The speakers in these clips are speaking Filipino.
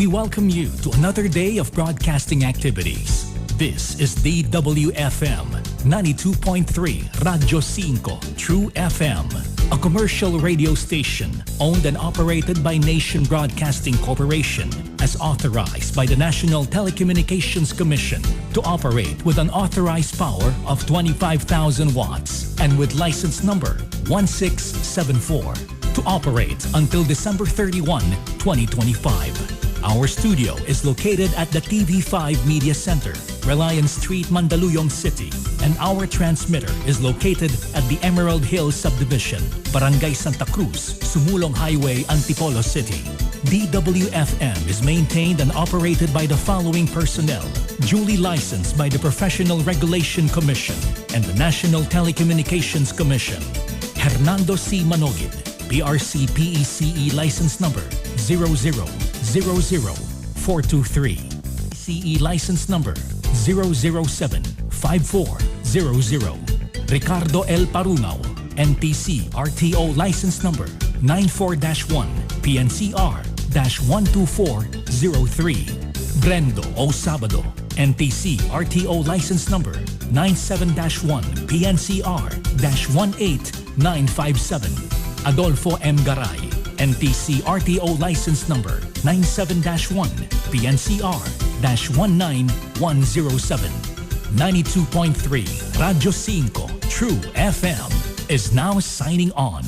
welcome you to another day of broadcasting activities. This is DWFM 92.3 Radyo 5 True FM, a commercial radio station owned and operated by Nation Broadcasting Corporation as authorized by the National Telecommunications Commission to operate with an authorized power of 25,000 watts and with license number 1674 to operate until December 31, 2025. Our studio is located at the TV5 Media Center, Reliance Street, Mandaluyong City, and our transmitter is located at the Emerald Hills Subdivision, Barangay Santa Cruz, Sumulong Highway, Antipolo City. DWFM is maintained and operated by the following personnel, duly licensed by the Professional Regulation Commission and the National Telecommunications Commission. Hernando C. Manogid, PRC PECE license number 0000423. CE license number 0075400. Ricardo L. Parungaw, NTC RTO license number 94-1 PNCR-12403. Brendo O. Sabado, NTC RTO license number 97-1 PNCR-18957. Adolfo M. Garay, NTC RTO license number 97-1 PNCR-19107. 92.3 Radyo 5 True FM is now signing on.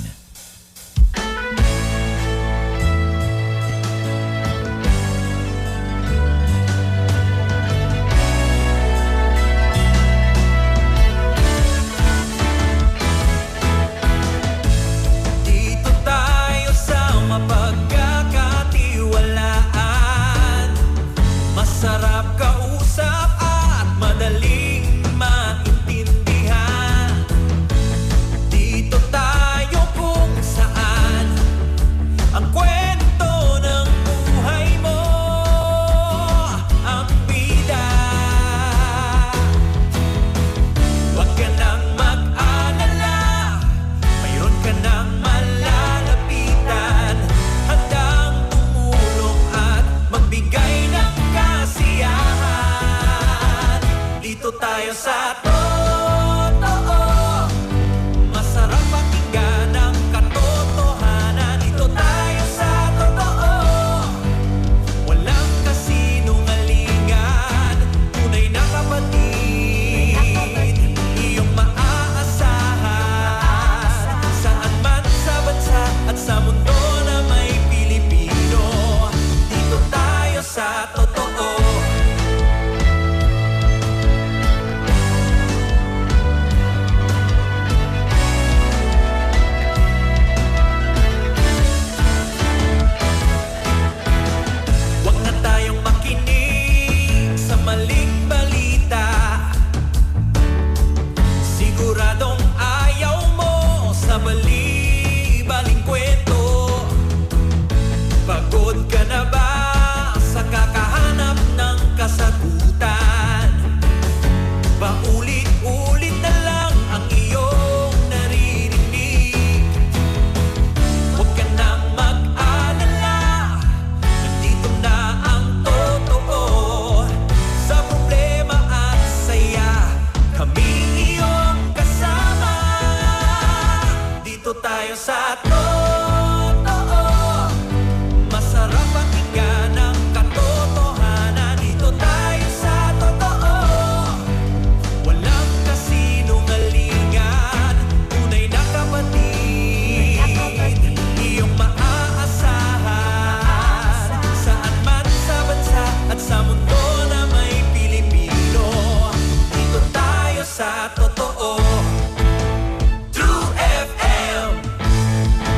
True FM,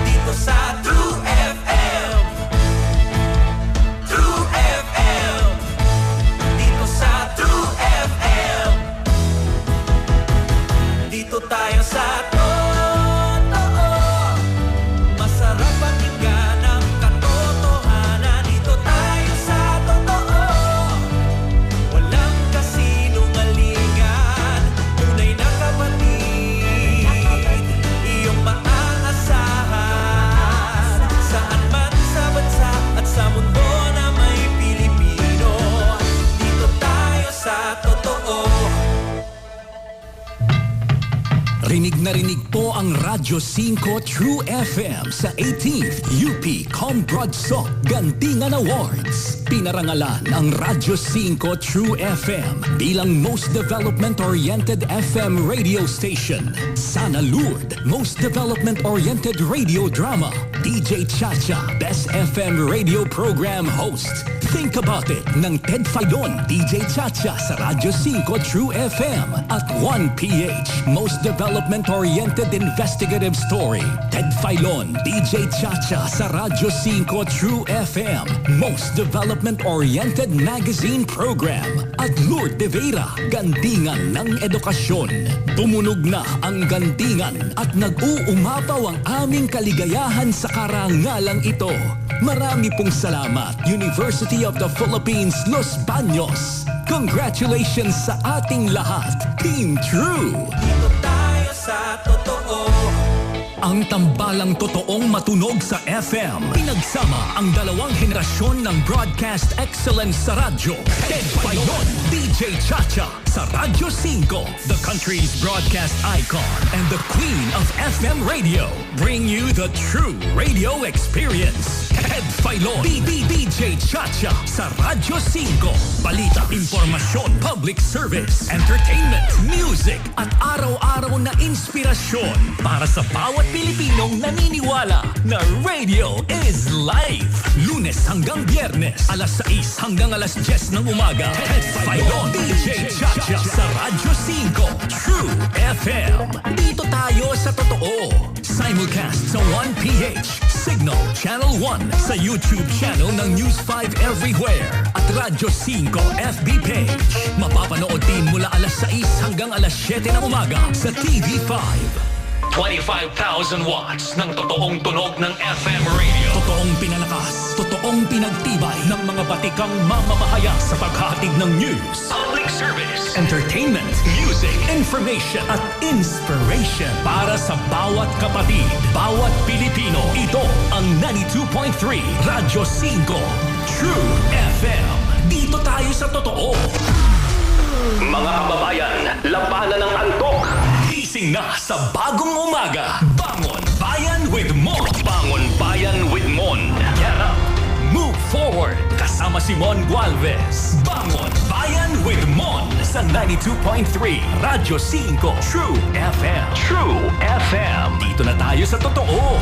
dito Rinig na rinig po ang Radyo 5 True FM sa 18th UP Combrodsok Gantingan Awards. Pinarangalan ang Radyo 5 True FM bilang Most Development-Oriented FM Radio Station. Sana Lourdes, Most Development-Oriented Radio Drama. DJ Chacha, Best FM Radio Program Host. Think About It ng Ted Filon, DJ Chacha sa Radyo 5 True FM. At 1PH, Most Development-Oriented Investigative Story. Ted Filon, DJ Chacha sa Radyo 5 True FM. Most Development-Oriented Magazine Program. At Lourdes de Vera, Gantingan ng Edukasyon. Tumunog na ang Gantingan at nag-uumapaw ang aming kaligayahan sa karangalang ito. Marami pong salamat, University of the Philippines, Los Baños. Congratulations sa ating lahat, Team True! Dito tayo sa totoo. Ang tambalang totoong matunog sa FM. Pinagsama ang dalawang henerasyon ng broadcast excellence sa radyo. Ted Filon, DJ Chacha sa Radyo 5, the country's broadcast icon and the queen of FM radio. Bring you the true radio experience. Ted Filon, DJ Chacha sa Radyo 5. Balita, informasyon, public service, entertainment, music, at araw-araw na inspirasyon para sa bawat Pilipinong naniniwala na radio is life. Lunes hanggang Biyernes, alas 6 hanggang alas 10 ng umaga. Ted Filon, DJ Chacha sa Radyo 5 True FM. Dito tayo sa totoo. Simulcast sa 1PH, Signal Channel 1, sa YouTube channel ng News 5 Everywhere at Radyo 5 FB page. Mapapanood din mula alas 6 hanggang alas 7 ng umaga sa TV5. 25,000 watts ng totoong tunog ng FM radio. Totoong pinalakas, totoong pinagtibay ng mga batikang mamamahaya sa paghatid ng news, public service, entertainment, music, information, at inspiration para sa bawat kapatid, bawat Pilipino. Ito ang 92.3 Radyo 5 True FM. Dito tayo sa totoo. Mga kababayan, labanan ng antok. Gising na sa bagong umaga. Bangon Bayan with Mon. Bangon Bayan with Mon. Get up. Move forward. Kasama si Mon Gualvez. Bangon Bayan with Mon sa 92.3 Radyo 5 True FM. True FM. Dito na tayo sa totoo.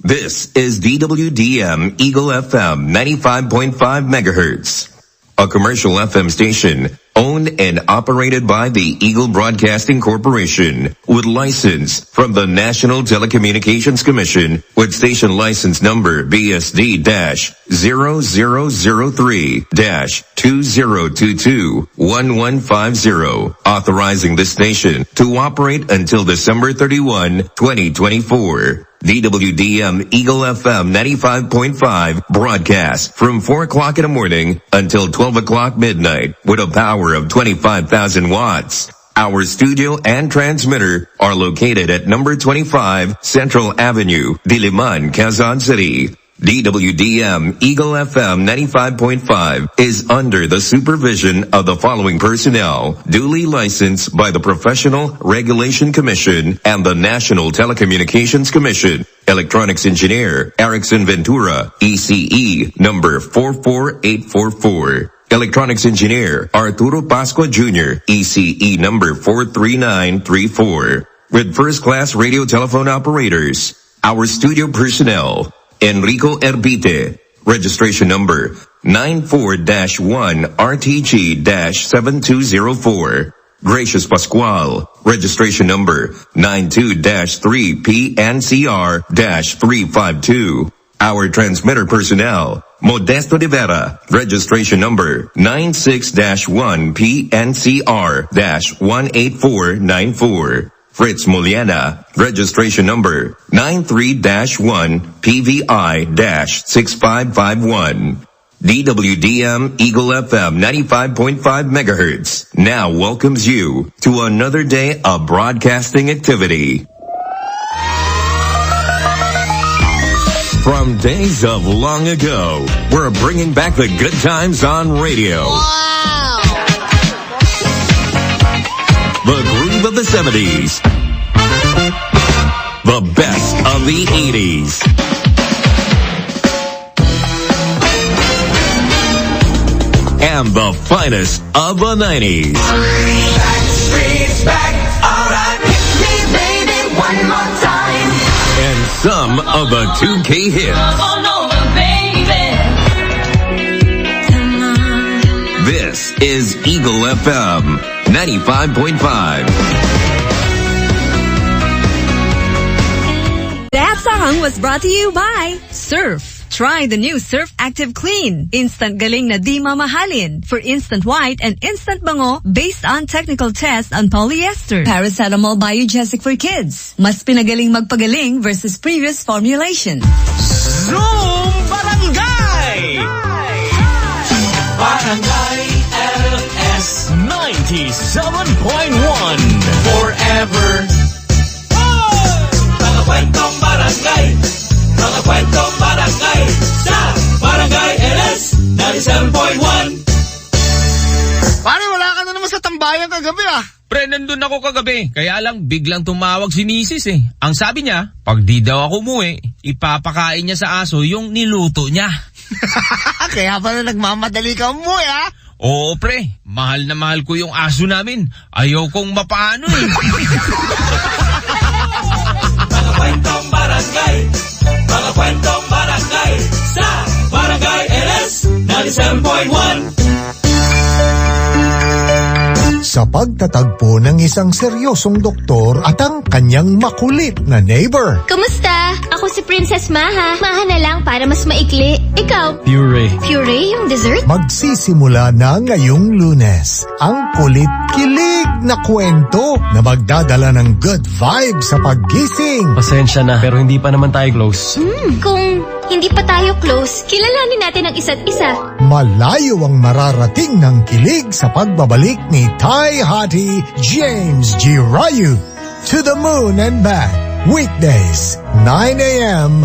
This is DWDM Eagle FM 95.5 megahertz, a commercial FM station owned and operated by the Eagle Broadcasting Corporation with license from the National Telecommunications Commission with station license number BSD-0003-2022-1150, authorizing this station to operate until December 31, 2024. DWDM Eagle FM 95.5 broadcast from 4 o'clock in the morning until 12 o'clock midnight with a power of 25,000 watts. Our studio and transmitter are located at number 25 Central Avenue, Diliman, Quezon City. DWDM Eagle FM 95.5 is under the supervision of the following personnel, duly licensed by the Professional Regulation Commission and the National Telecommunications Commission. Electronics Engineer, Erickson Ventura, ECE number 44844. Electronics Engineer, Arturo Pascua Jr., ECE number 43934. With first-class radio telephone operators, our studio personnel, Enrico Erbite, registration number 94-1 RTG-7204. Gracious Pascual, registration number 92-3 PNCR-352. Our transmitter personnel, Modesto de Vera, registration number 96-1 PNCR-18494. Fritz Muliana, registration number 93-1 PVI-6551. DWDM Eagle FM 95.5 megahertz now welcomes you to another day of broadcasting activity. From days of long ago, we're bringing back the good times on radio. Wow! The groove of the 70s. The best of the 80s. And the finest of the 90s. Backstreet's back, alright. Hit me, baby, one more time. And some of the 2K hits. Come on over, baby. Come on. This is Eagle FM 95.5. That song was brought to you by Surf. Try the new Surf Active Clean. Instant galing na di mamahalin. For instant white and instant bango based on technical tests on polyester. Paracetamol Biogesic for kids. Mas pinagaling magpagaling versus previous formulation. Zoom Barangay! Barangay LS 97.1 Forever. Mga kwentong barangay, mga kwentong barangay sa Barangay LS 97.1. Pare, wala ka na naman sa tambayan kagabi Pre, nandun ako kagabi. Kaya lang, biglang tumawag si Mrs. Ang sabi niya, pag di daw ako umuwi, ipapakain niya sa aso yung niluto niya. Kaya pala nagmamadali ka umuwi Oo, pre. Mahal na mahal ko yung aso namin. Ayaw kong mapaano Mga kwentong barangay, mga kwentong barangay sa Barangay LS 97.1. Sa pagtatagpo ng isang seryosong doktor at ang kanyang makulit na neighbor. Kamusta? Ako si Princess Maha. Maha na lang para mas maikli. Ikaw? Puree. Puree yung dessert? Magsisimula na ngayong Lunes ang kulit-kilig na kwento na magdadala ng good vibes sa paggising. Pasensya na, pero hindi pa naman tayo close. Kung hindi pa tayo close, kilalanin natin ang isa't isa. Malayo ang mararating ng kilig sa pagbabalik ni Ty Hati James G. Ryu. To the Moon and Back. Weekdays, 9 a.m.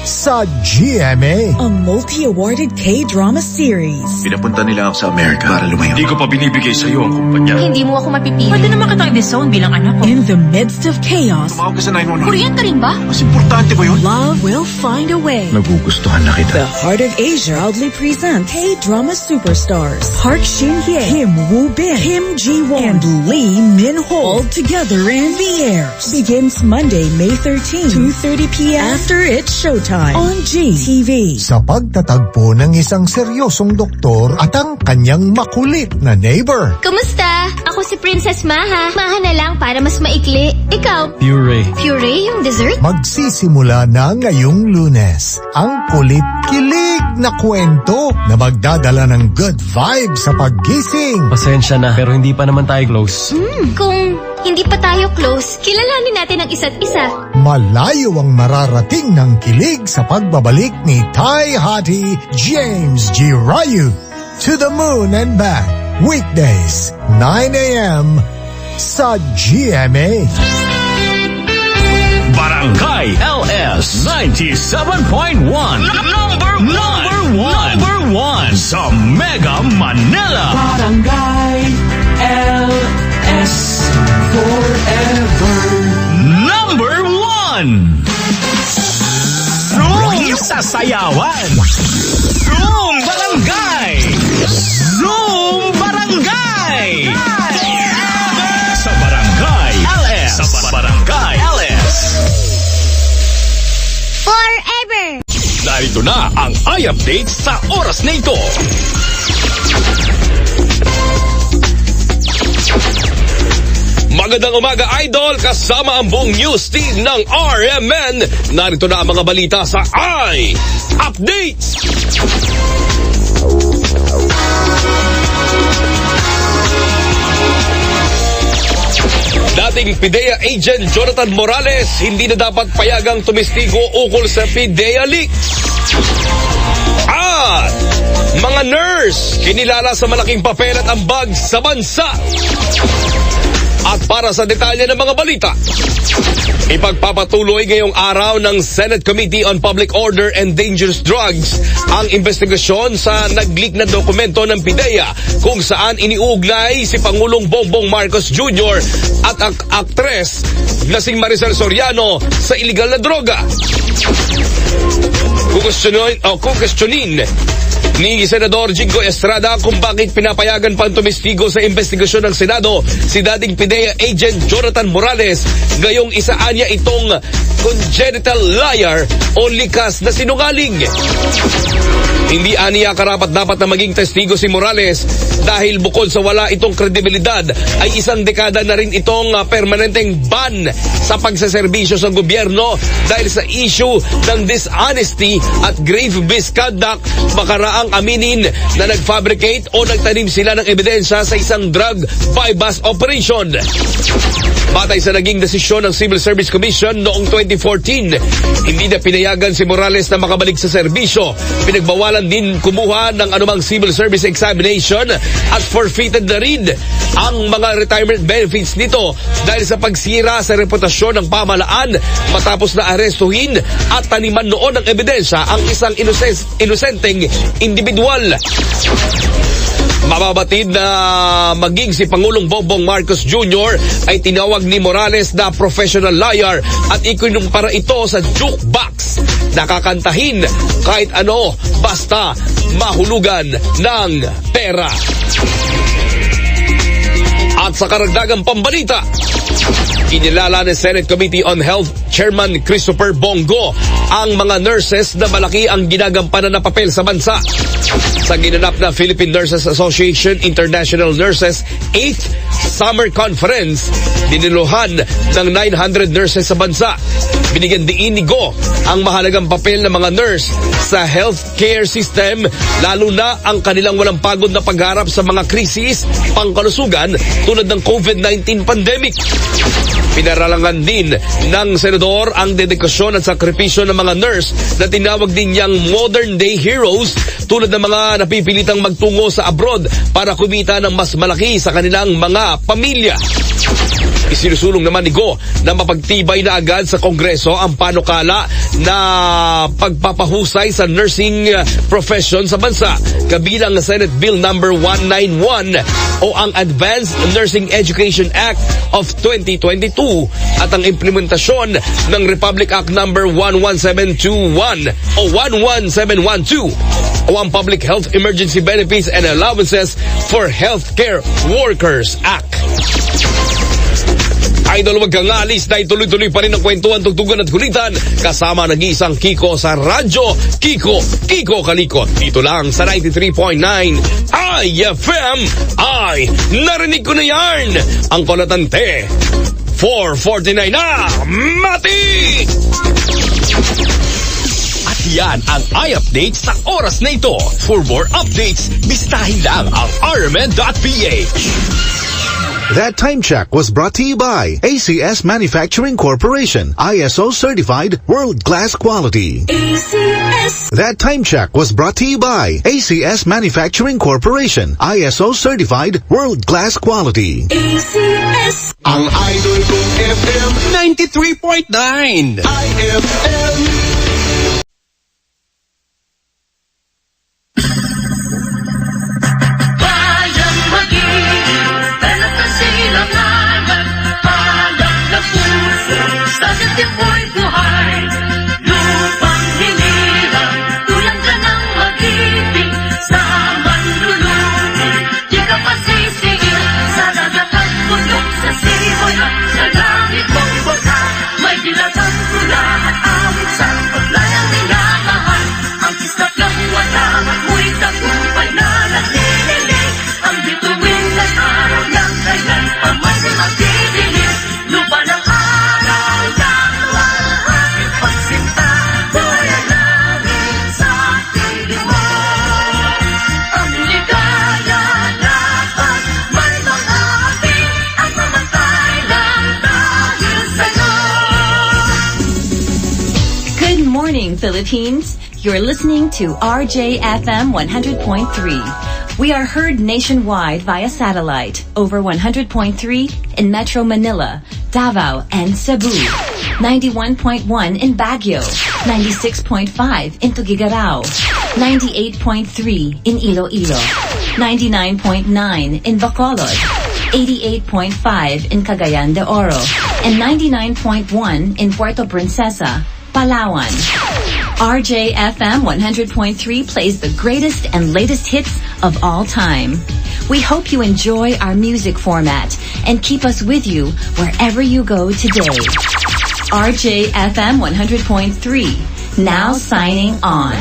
sa GMA. A multi-awarded K-drama series. Pinapunta nila ako sa Amerika para lumayo. Hindi ko pa binibigay sa iyo ang kumpanya. Hindi mo ako mapipili. Pwede naman kitang i-disown bilang anak ko. In the midst of chaos, tumawag ka sa 911. Korean ka rin ba? Mas importante ba yun? love will find a way. Nagugustuhan na kita. The Heart of Asia proudly presents K-drama superstars Park Shin-hye, Kim Woo-bin, Kim Ji-won, and Lee Min-ho, all together in the air. Begins Monday, May 13, 2:30 p.m. after its showtime on GTV. Sa pagtatagpo ng isang seryosong doktor at ang kanyang makulit na neighbor. Kamusta? Ako si Princess Maha. Maha na lang para mas maikli. Ikaw? Puree. Puree yung dessert? Magsisimula na ngayong Lunes ang kulit-kilig na kwento na magdadala ng good vibes sa paggising. Pasensya na, pero hindi pa naman tayo close. Kung hindi pa tayo close, kilalanin natin ang isa't isa. Malayo ang mararating ng kilig sa pagbabalik ni Ty Hati James G. Ryu. To the Moon and Back. Weekdays, 9 a.m. sa GMA. Barangay LS 97.1. Number one sa Mega Manila. Barangay LS Forever. Number 1. Zoom sa sayawan. Zoom Barangay. Zoom Barangay. Sa Barangay LS. Sa Barangay LS. Forever! Narito na ang i-update sa oras na ito. Magandang umaga, Idol! Kasama ang buong news team ng RMN. Narito na ang mga balita sa i-updates. Dating PIDEA agent Jonathan Morales hindi na dapat payagang tumistigo ukol sa PIDEA leaks. At mga nurse kinilala sa malaking papel at ambag sa bansa. At para sa detalye ng mga balita, ipagpapatuloy ngayong araw ng Senate Committee on Public Order and Dangerous Drugs ang investigasyon sa nag-leak na dokumento ng PIDEA kung saan iniuugnay si Pangulong Bongbong Marcos Jr. at ang aktres na si Maricel Soriano sa iligal na droga. Kukwestiyonin ni Senador Jingo Estrada kung bakit pinapayagan pang tumistigo sa investigasyon ng Senado si dating PIDEA agent Jonathan Morales, gayong isaan niya itong congenital liar o likas na sinungaling. Hindi aniya karapat-dapat na maging testigo si Morales dahil bukod sa wala itong kredibilidad ay isang dekada na rin itong permanenteng ban sa pagsaserbisyo sa gobyerno dahil sa issue ng dishonesty at grave misconduct. Makaraang aminin na nag-fabricate o nagtanim sila ng ebidensya sa isang drug bypass operation. Batay sa naging desisyon ng Civil Service Commission noong 2014, hindi na pinayagan si Morales na makabalik sa serbisyo. Pinagbawalan din kumuha ng anumang civil service examination at forfeited na rin ang mga retirement benefits nito dahil sa pagsira sa reputasyon ng pamahalaan matapos na arestuhin at taniman noon ng ebidensya ang isang inosenteng individual. Mababatid na maging si Pangulong Bongbong Marcos Jr. ay tinawag ni Morales na professional liar at ikinumpara ito sa jukebox. Nakakantahin kahit ano basta mahulugan ng pera. At sa karagdagang pambalita, kinilala ni Senate Committee on Health Chairman Christopher Bongo ang mga nurses na malaki ang ginagampanan na papel sa bansa. Sa ginanap na Philippine Nurses Association International Nurses 8th Summer Conference, diniluhan ng 900 nurses sa bansa. Binigyan diin ni Go ang mahalagang papel ng mga nurse sa healthcare system, lalo na ang kanilang walang pagod na pagharap sa mga krisis pangkalusugan tulad ng COVID-19 pandemic. Pinaralangan din ng senador ang dedikasyon at sakripisyo ng mga nurse na tinawag din niyang modern day heroes tulad ng mga napipilitang magtungo sa abroad para kumita ng mas malaki sa kanilang mga pamilya. Isinusulong naman ni Go na mapagtibay na agad sa Kongreso ang panukala na pagpapahusay sa nursing profession sa bansa, kabilang Senate Bill number 191 o ang Advanced Nursing Education Act of 2022 at ang implementasyon ng Republic Act number 11721 o 11712 o ang Public Health Emergency Benefits and Allowances for Healthcare Workers Act. Idol, wag kang alis dahil tuloy-tuloy pa rin ang kwentuhan, tugtugan at kulitan kasama nag-iisang Kiko sa radyo. Kiko Kalikot. Dito lang sa 93.9 IFM. Ay, narinig ko na yan. Ang kolatante 449 na mati. At yan ang i-update sa oras na ito. For more updates, bisitahin lang ang rmn.ph. That time check was brought to you by ACS Manufacturing Corporation, ISO certified world-class quality. ACS. That time check was brought to you by ACS Manufacturing Corporation, ISO certified world-class quality. ACS. Ang idol kong FM 93.9 IFM. Philippines, you're listening to RJFM 100.3. We are heard nationwide via satellite over 100.3 in Metro Manila, Davao, and Cebu, 91.1 in Baguio, 96.5 in Tuguegarao, 98.3 in Iloilo, 99.9 in Bacolod, 88.5 in Cagayan de Oro, and 99.1 in Puerto Princesa, Palawan. RJFM 100.3 plays the greatest and latest hits of all time. We hope you enjoy our music format and keep us with you wherever you go today. RJFM 100.3, now signing on.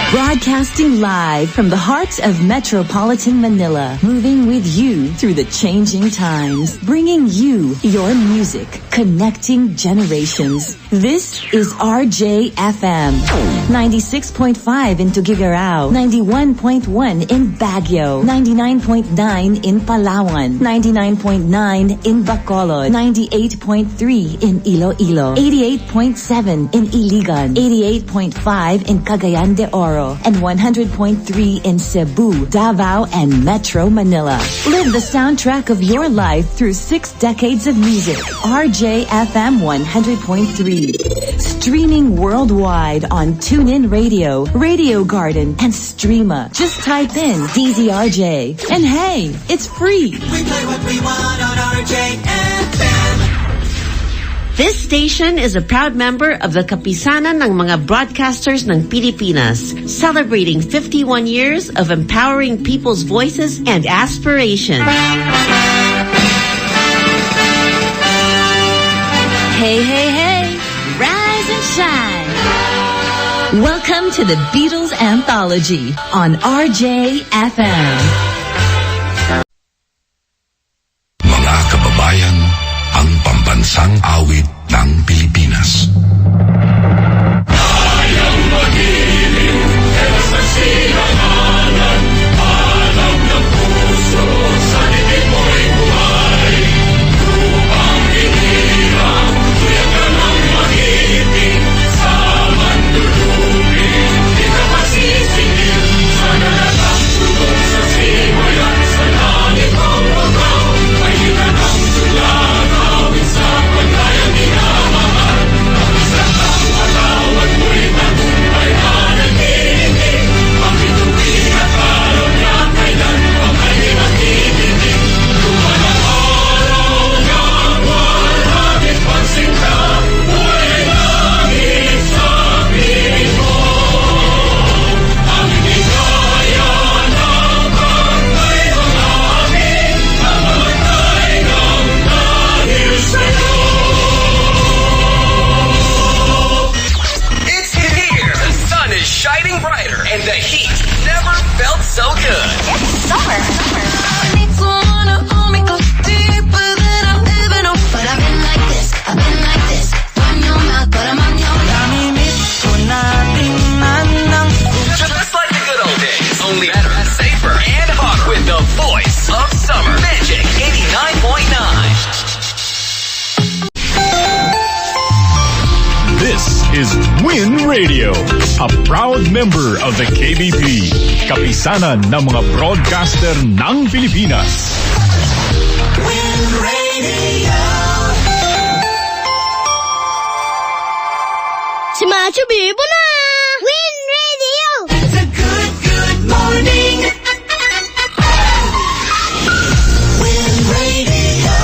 Broadcasting live from the heart of metropolitan Manila, moving with you through the changing times, bringing you your music, connecting generations. This is RJFM, 96.5 in Tuguegarao, 91.1 in Baguio, 99.9 in Palawan, 99.9 in Bacolod, 98.3 in Iloilo, 88.7 in Iligan, 88.5 in Cagayan de Oro, and 100.3 in Cebu, Davao, and Metro Manila. Live the soundtrack of your life through 6 decades of music. RJFM 100.3. Streaming worldwide on TuneIn Radio, Radio Garden, and Streama. Just type in DZRJ. And hey, it's free. We play what we want on RJFM. This station is a proud member of the Kapisanan ng mga broadcasters ng Pilipinas, celebrating 51 years of empowering people's voices and aspirations. Hey, hey, hey, rise and shine. Welcome to the Beatles Anthology on RJFM. Mga kababayan, ang pambansang awit ng Pilipinas. Kayang magiliw, pero sa silanganan, alam ng puso, sa dilim mo'y buhay. Upang hinirang, tuyag ka ng mahiting, sa mandulupin, di ka masisingil, sa nalatang tulong sa simoy at sa langit ang magaw, ay hinanang tula. Sa paglayang minamahal, proud member of the KBP, kapisanan ng mga broadcaster ng Pilipinas. Win Radio. Si Macho Bibo na! Win Radio! It's a good morning. Win Radio.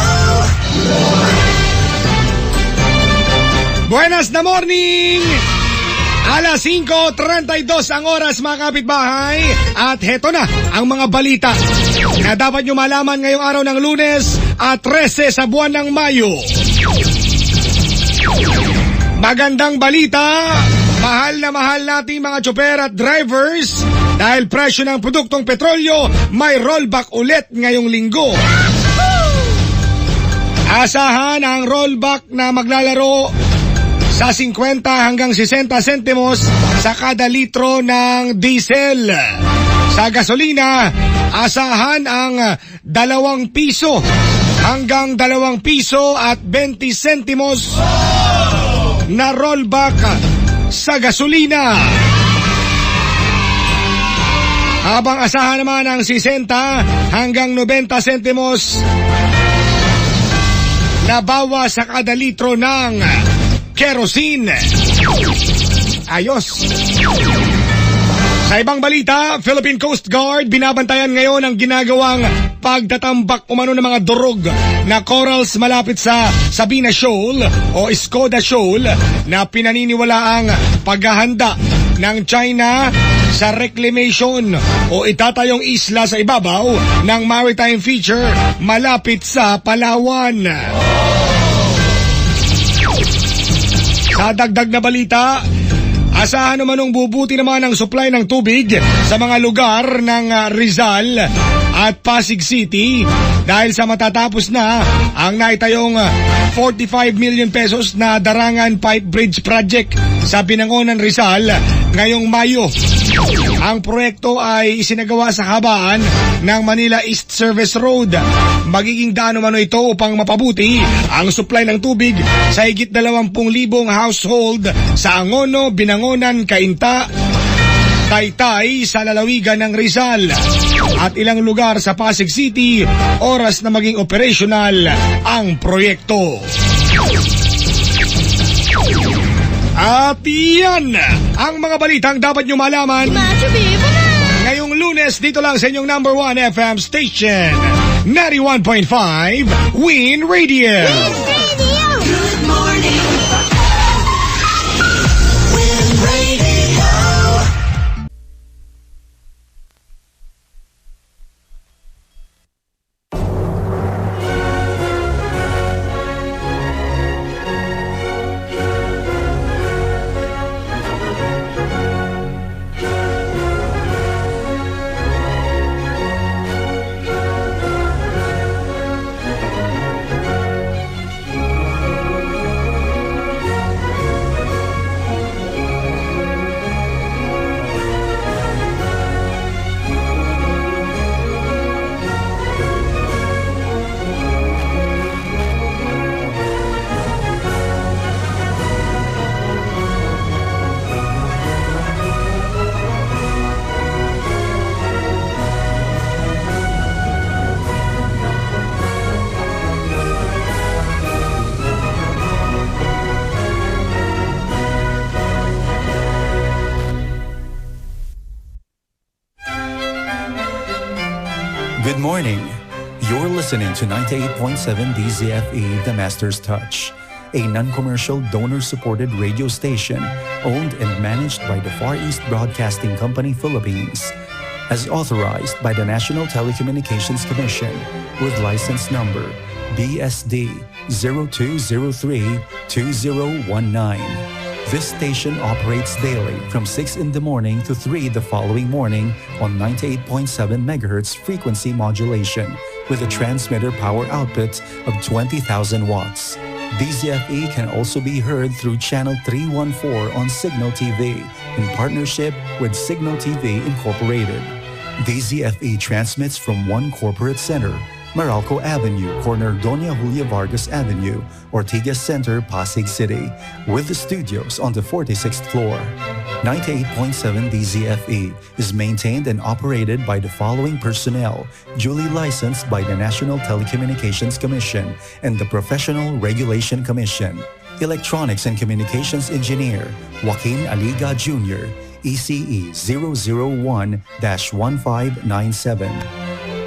Buenas na morning! Alas 5:32 ang oras mga kapitbahay. At heto na ang mga balita na dapat nyo malaman ngayong araw ng Lunes at 13 sa buwan ng Mayo. Magandang balita, mahal na mahal nating mga tsoper at drivers dahil presyo ng produktong petrolyo may rollback ulit ngayong linggo. Asahan ang rollback na maglalaro sa 50 hanggang 60 sentimos sa kada litro ng diesel. Sa gasolina, asahan ang 2 piso hanggang 2 piso at 20 sentimos na rollback sa gasolina. Habang asahan naman ang 60 hanggang 90 sentimos na bawas sa kada litro ng kerosene. Ayos. Sa ibang balita, Philippine Coast Guard binabantayan ngayon ang ginagawang pagtatambak umano ng mga durog na corals malapit sa Sabina Shoal o Skoda Shoal na pinaniniwalaang paghahanda ng China sa reclamation o itatayong isla sa ibabaw ng maritime feature malapit sa Palawan. Sa dagdag na balita, asahan naman bubuti naman ang supply ng tubig sa mga lugar ng Rizal at Pasig City dahil sa matatapos na ang naitayong 45 million pesos na Darangan Pipe Bridge Project sa Binangonan, Rizal ngayong Mayo. Ang proyekto ay isinagawa sa habaan ng Manila East Service Road. Magiging daan umano ito upang mapabuti ang supply ng tubig sa higit 20,000 household sa Angono, Binangonan, Cainta, Taytay sa lalawigan ng Rizal at ilang lugar sa Pasig City oras na maging operational ang proyekto. At yan ang mga balitang dapat nyo malaman ngayong Lunes dito lang sa inyong number 1 FM station 91.5 Win Radio. Good morning. Win Radio. Good morning. You're listening to 98.7 DZFE, The Master's Touch, a non-commercial donor-supported radio station owned and managed by the Far East Broadcasting Company, Philippines, as authorized by the National Telecommunications Commission with license number BSD 0203-2019. This station operates daily from 6 in the morning to 3 the following morning on 98.7 MHz frequency modulation with a transmitter power output of 20,000 watts. DZFE can also be heard through Channel 314 on Signal TV in partnership with Signal TV Incorporated. DZFE transmits from one corporate center, Meralco Avenue, corner Doña Julia Vargas Avenue, Ortigas Center, Pasig City, with the studios on the 46th floor. 98.7 DZFE is maintained and operated by the following personnel, duly licensed by the National Telecommunications Commission and the Professional Regulation Commission. Electronics and Communications Engineer, Joaquin Aliga Jr., ECE 001-1597.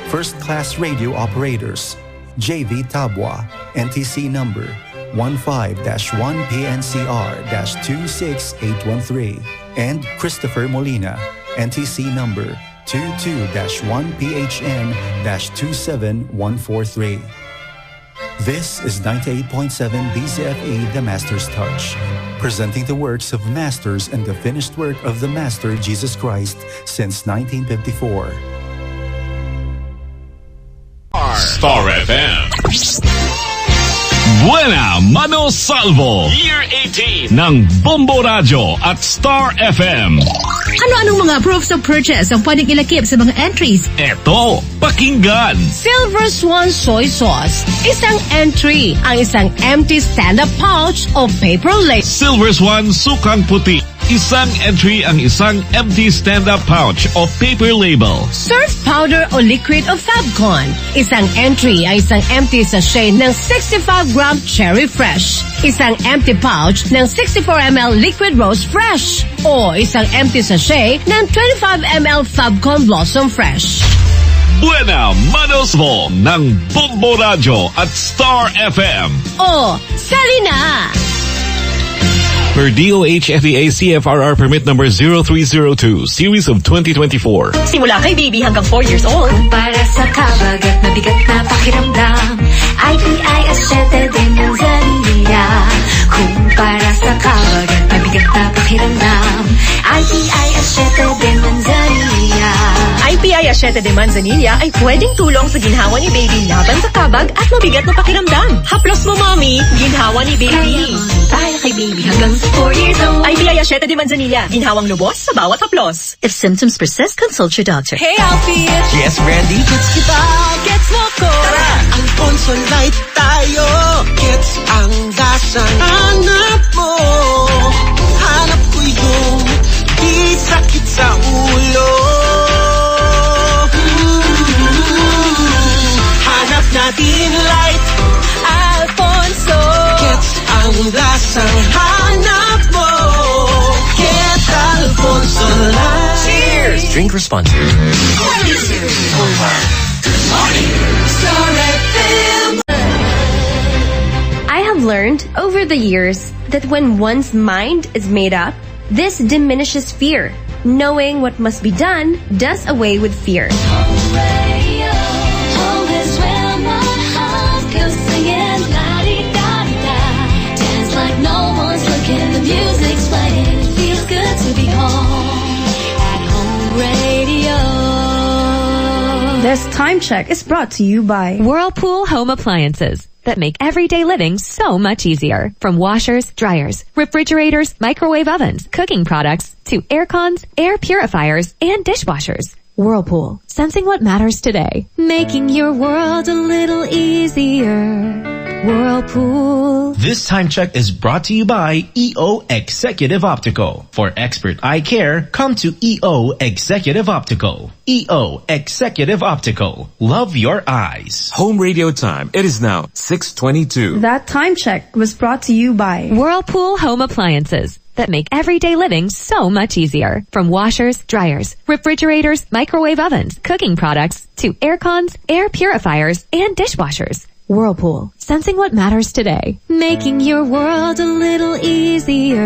First Class Radio Operators, JV Tabwa, NTC number 15-1PNCR-26813, and Christopher Molina, NTC number 22-1PHN-27143. This is 98.7 DZFE The Master's Touch, presenting the works of masters and the finished work of the Master Jesus Christ since 1954. Star FM. Buena Mano Salvo, Year 18 ng Bombo Radio at Star FM. Ano-anong mga proofs of purchase ang pwedeng ilakip sa mga entries? Eto, pakinggan. Silver Swan Soy Sauce. Isang entry. Ang isang empty stand-up pouch o paper label. Silver Swan Sukang Puti. Isang entry ang isang empty stand-up pouch o paper label. Surf powder o liquid o Fabcon. Isang entry ang isang empty sachet ng 65-gram Cherry Fresh. Isang empty pouch ng 64 ml Liquid Rose Fresh. O isang empty sachet ng 25 ml Fabcon Blossom Fresh. Buena Manos Mo ng Bombo Radio at Star FM. O, sali na! Per DOH FEA CFRR Permit Number 0302, Series of 2024. Simula kay baby hanggang 4 years old. Para sa kabag at mabigat na pakiramdam, IPI Asyete de Manzanilla. Kung para sa kabag at mabigat na pakiramdam, IPI Asyete de Manzanilla. IPI Asyete de Manzanilla ay pwedeng tulong sa ginhawa ni baby laban sa kabag at mabigat na pakiramdam. Haplos mo, mommy! Ginhawa ni baby. Para kay baby hanggang 4 years old. IPI Asyete de Manzanilla. Ginhawang lubos sa bawat haplos. If symptoms persist, consult your doctor. Hey, Alfie! Yes, Brandy? Gets kita! Gets mo ko! Tara! Ang Consolite tayo! Gets ang gasang hanap mo! Hanap ko yung di sakit sa ulo. Hanap natin light Alfonso. Gets ang lasang hanap mo. Get Alfonso Light. Cheers! Drink responsibly. Good morning, Star FM. I have learned over the years that when one's mind is made up, this diminishes fear. Knowing what must be done does away with fear. The music's playing, it feels good to be home at Home Radio. This time check is brought to you by Whirlpool Home Appliances that make everyday living so much easier. From washers, dryers, refrigerators, microwave ovens, cooking products, to air cons, air purifiers, and dishwashers. Whirlpool, sensing what matters today. Making your world a little easier. Whirlpool. This time check is brought to you by EO Executive Optical. For expert eye care, come to EO Executive Optical. EO Executive Optical. Love your eyes. Home radio time. It is now 6:22. That time check was brought to you by Whirlpool Home Appliances that make everyday living so much easier. From washers, dryers, refrigerators, microwave ovens, cooking products, to air cons, air purifiers, and dishwashers. Whirlpool, sensing what matters today. Making your world a little easier.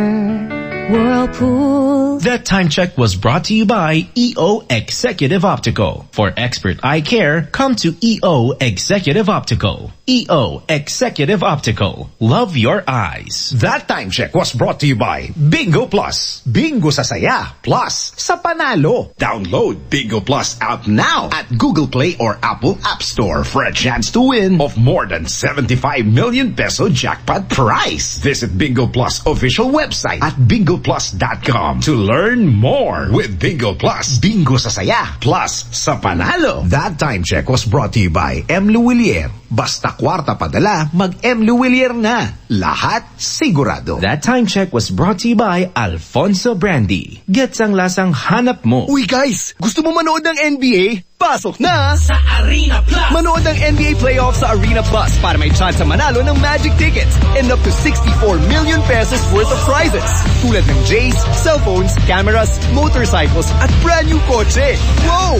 Whirlpool. That time check was brought to you by EO Executive Optical. For expert eye care, come to EO Executive Optical. EO Executive Optical. Love your eyes. That time check was brought to you by Bingo Plus. Bingo sa saya, plus sa panalo. Download Bingo Plus app now at Google Play or Apple App Store for a chance to win of more than 75 million peso jackpot prize. Visit Bingo Plus official website at Bingo BingoPlus.com to learn more. With Bingo Plus, bingo sa saya, plus sa panalo. That time check was brought to you by M. Luwilier. Basta kwarta padala, mag M. Luwilier na. Lahat sigurado. That time check was brought to you by Alfonso Brandy. Gets ang lasang hanap mo. Uy guys, gusto mo manood ng NBA? Pasok na sa Arena Plus. Manood ng NBA playoffs sa Arena Plus para may chance sa manalo ng Magic tickets and up to 64 million pesos worth of prizes. Tulad ng Jays, cellphones, cameras, motorcycles at brand new kotse. Wow!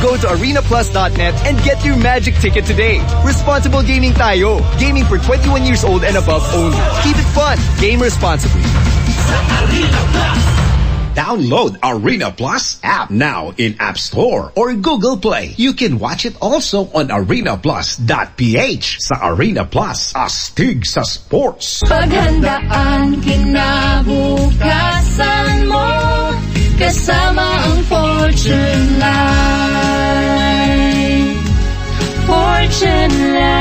Go to arenaplus.net and get your Magic ticket today. Responsible gaming tayo. Gaming for 21 years old and above only. Keep it fun. Game responsibly. Download Arena Plus app now in App Store or Google Play. You can watch it also on arenaplus.ph. Sa Arena Plus, astig sa sports. Paghandaan kinabukasan mo kasama ang Fortune Life. Fortune Life.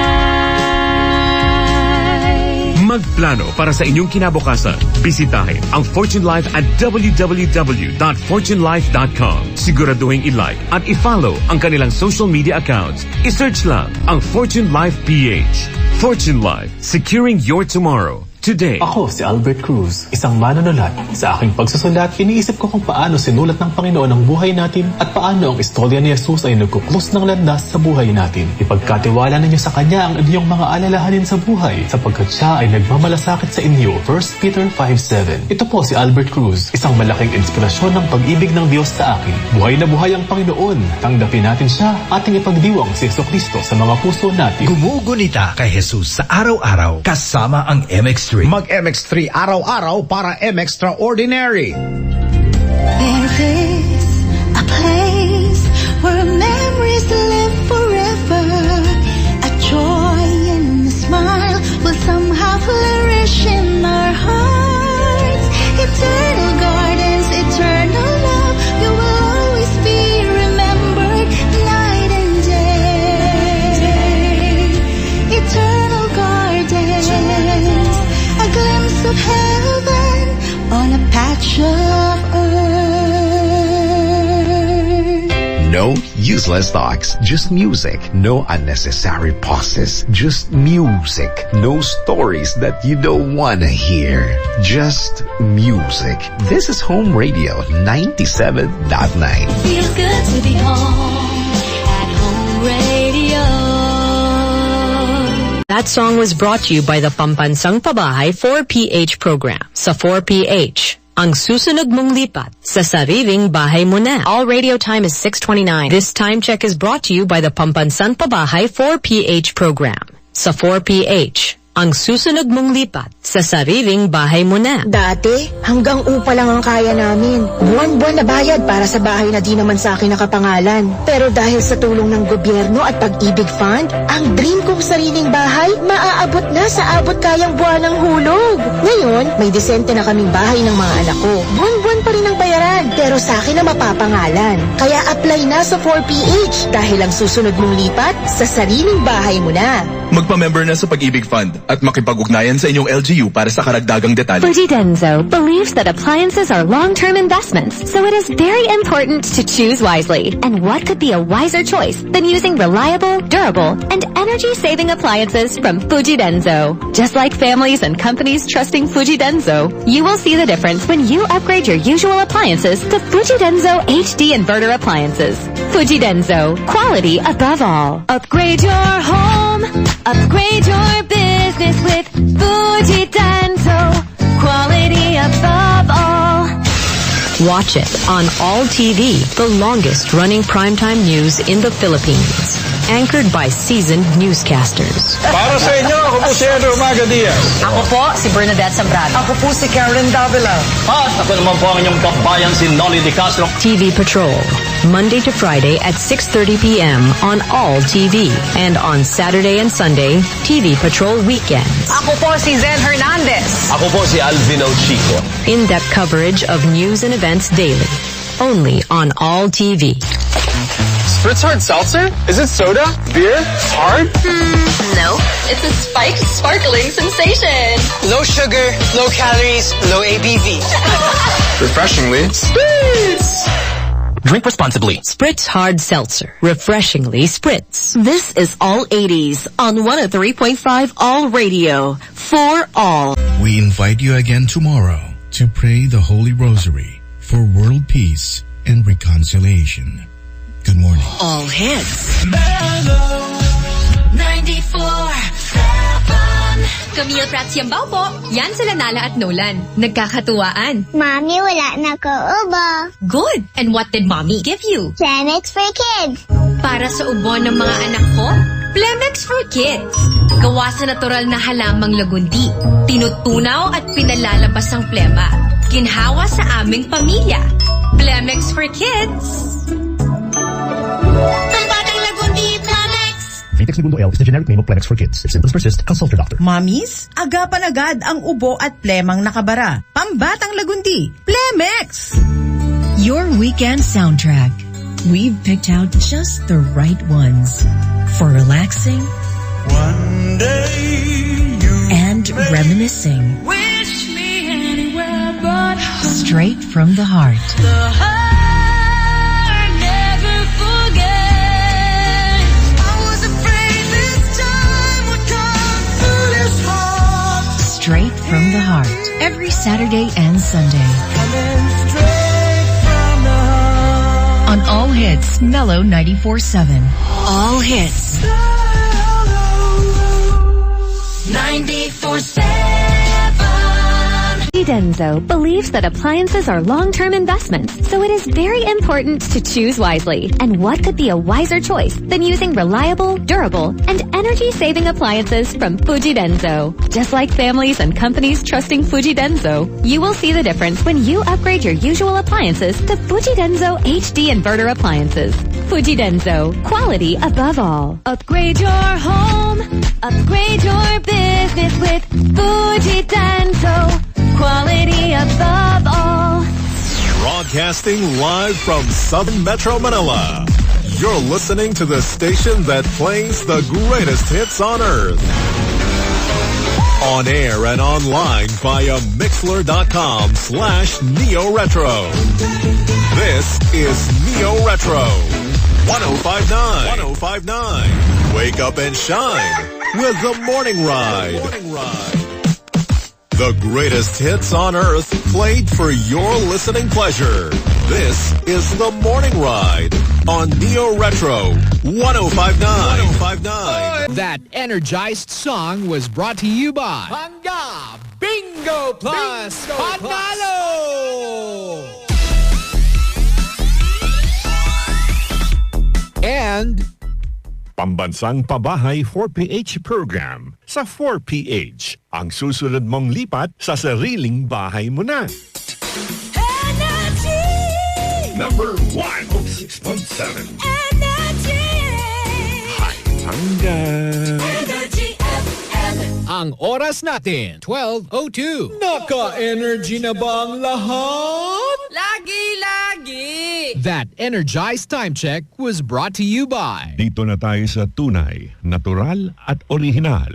Magplano para sa inyong kinabukasan. Bisitahin ang Fortune Life at www.fortunelife.com. Siguraduhin i-like at i-follow ang kanilang social media accounts. I-search lang ang Fortune Life PH. Fortune Life, securing your tomorrow. Today. Ako si Albert Cruz, isang manunulat. Sa aking pagsusulat, iniisip ko kung paano sinulat ng Panginoon ang buhay natin at paano ang istorya ni Jesus ay nagkuklus ng landas sa buhay natin. Ipagkatiwala ninyo sa Kanya ang inyong mga alalahanin sa buhay sapagkat Siya ay nagmamalasakit sa inyo. 1 Peter 5:7. Ito po si Albert Cruz, isang malaking inspirasyon ng pag-ibig ng Diyos sa akin. Buhay na buhay ang Panginoon. Tanggapin natin Siya, ating ipagdiwang si Jesucristo sa mga puso natin. Gumugunita kay Jesus sa araw-araw kasama ang MX3. Mag-MX3 araw-araw para M-Extraordinary. There is a place where memories live forever. A joy and a smile will somehow flourish in our hearts. Eternal gardens, eternal love, you will always be remembered night and day. Eternal gardens, a glimpse of heaven on a patch of earth. No useless talks, just music. No unnecessary pauses, just music. No stories that you don't want to hear, just music. This is Home Radio 97.9. Feels good to be home at Home Radio. That song was brought to you by the Pambansang Pabahay 4PH program. Sa 4PH, ang susunod mong lipat sa sariling bahay mo na. All radio time is 6:29. This time check is brought to you by the Pambansang Pabahay 4PH program. Sa 4PH, ang susunod mong lipat sa sariling bahay mo na. Dati, hanggang upa lang ang kaya namin. Buwan-buwan na bayad para sa bahay na di naman sa akin nakapangalan. Pero dahil sa tulong ng gobyerno at pag-ibig fund, ang dream kong sariling bahay maaabot na sa abot kayang buwan ng hulog. Ngayon, may disente na kaming bahay ng mga anak ko. Buwan-buwan pa rin ang bayaran, pero sa akin na mapapangalan. Kaya apply na sa 4PH dahil ang susunod mong lipat sa sariling bahay mo na. Magpa-member na sa Pag-ibig Fund at makipag-ugnayan sa inyong LGU para sa karagdagang detalye. Fujidenzo believes that appliances are long-term investments, so it is very important to choose wisely. And what could be a wiser choice than using reliable, durable, and energy-saving appliances from Fujidenzo? Just like families and companies trusting Fujidenzo, you will see the difference when you upgrade your usual appliances to Fujidenzo HD inverter appliances. Fujidenzo, quality above all. Upgrade your home. Upgrade your business with Fujidenzo. Quality above all. Watch it on All TV, the longest-running primetime news in the Philippines. Anchored by seasoned newscasters. Para sa inyo, ako po si Edro Umaga Diaz. Ako po si Bernadette Zambrano. Ako po si Karen Davila. At ako naman po ang inyong kabayan si Nolly De Castro. TV Patrol, Monday to Friday at 6:30 p.m. on All TV. And on Saturday and Sunday, TV Patrol Weekends. Ako po si Zen Hernandez. Ako po si Alvino Chico. In-depth coverage of news and events daily. Only on All TV. Spritz Hard Seltzer? Is it soda? Beer? Hard? No, it's a spiked sparkling sensation. Low sugar, low calories, low ABV. Refreshingly Spritz! Drink responsibly. Spritz Hard Seltzer. Refreshingly Spritz. This is All 80s on 103.5 All Radio. For all. We invite you again tomorrow to pray the Holy Rosary for world peace and reconciliation. Good morning. All hits. 94.7 Camille Prats Yambaw po. Yan sila Nala at Nolan. Nagkakatuwaan. Mommy, wala na ko ubo. Good. And what did Mommy give you? Plemex for Kids. Para sa ubo ng mga anak ko, Plemex for Kids. Gawa sa natural na halamang lagundi. Tinutunaw at pinalalabas ang plema. Ginhawa sa aming pamilya. Plemex for Kids. Vitex Segundo L is the generic name of Plemex for Kids. If symptoms persist, consult your doctor. Mommies, agapan agad ang ubo at plemang nakabara. Pambatang lagundi, Plemex! Your weekend soundtrack. We've picked out just the right ones for relaxing and reminiscing. Wish me anywhere but home. Straight from the heart. The heart never forgets. I was afraid this time would come through this heart. Straight from the heart. Every Saturday and Sunday. Coming straight from the heart. On All Hits, Mellow 94.7. All Hits. 94.7 Denso believes that appliances are long-term investments, so it is very important to choose wisely. And what could be a wiser choice than using reliable, durable, and energy-saving appliances from Fuji Denso? Just like families and companies trusting Fuji Denso, you will see the difference when you upgrade your usual appliances to Fuji Denso HD inverter appliances. Fuji Denso, quality above all. Upgrade your home, upgrade your business with Fuji Denso. Quality above all. Broadcasting live from Southern Metro Manila. You're listening to the station that plays the greatest hits on earth. On air and online via Mixlr.com/Neo Retro. This is Neo Retro. 1059. 1059. Wake up and shine with the Morning Ride. The greatest hits on earth played for your listening pleasure. This is The Morning Ride on Neo Retro 1059. That energized song was brought to you by Panga Bingo Plus Panalo! And Pambansang Pabahay 4PH program. Sa 4PH, ang susunod mong lipat sa sariling bahay mo na. Energy! Number 106.7. Energy! Energy FM. Ang oras natin, 12:02. Naka-energy na bang lahat? Lagi! That energized time check was brought to you by Dito na tayo sa tunay, natural at original.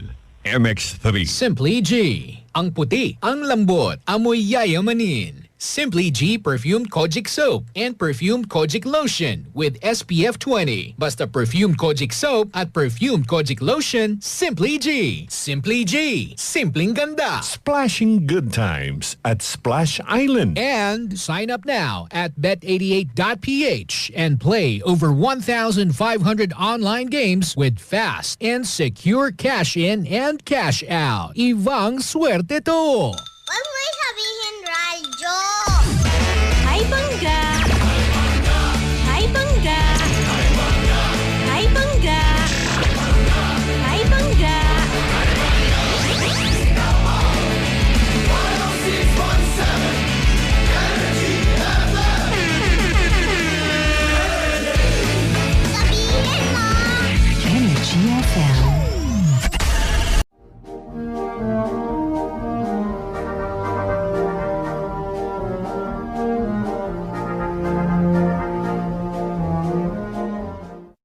MX3. Simply G. Ang puti, ang lambot, amoy yayamanin. Simply G Perfumed Kojic Soap and Perfumed Kojic Lotion with SPF 20. Basta Perfumed Kojic Soap at Perfumed Kojic Lotion, Simply G. Simply G. Simpleng ganda. Splashing good times at Splash Island. And sign up now at bet88.ph and play over 1,500 online games with fast and secure cash in and cash out. Ibang swerte to. Wag mo sabihin radyo. Hi, Bangga! Hi, Bangga! Hi, Bangga! Hi, Bangga! Energy FM.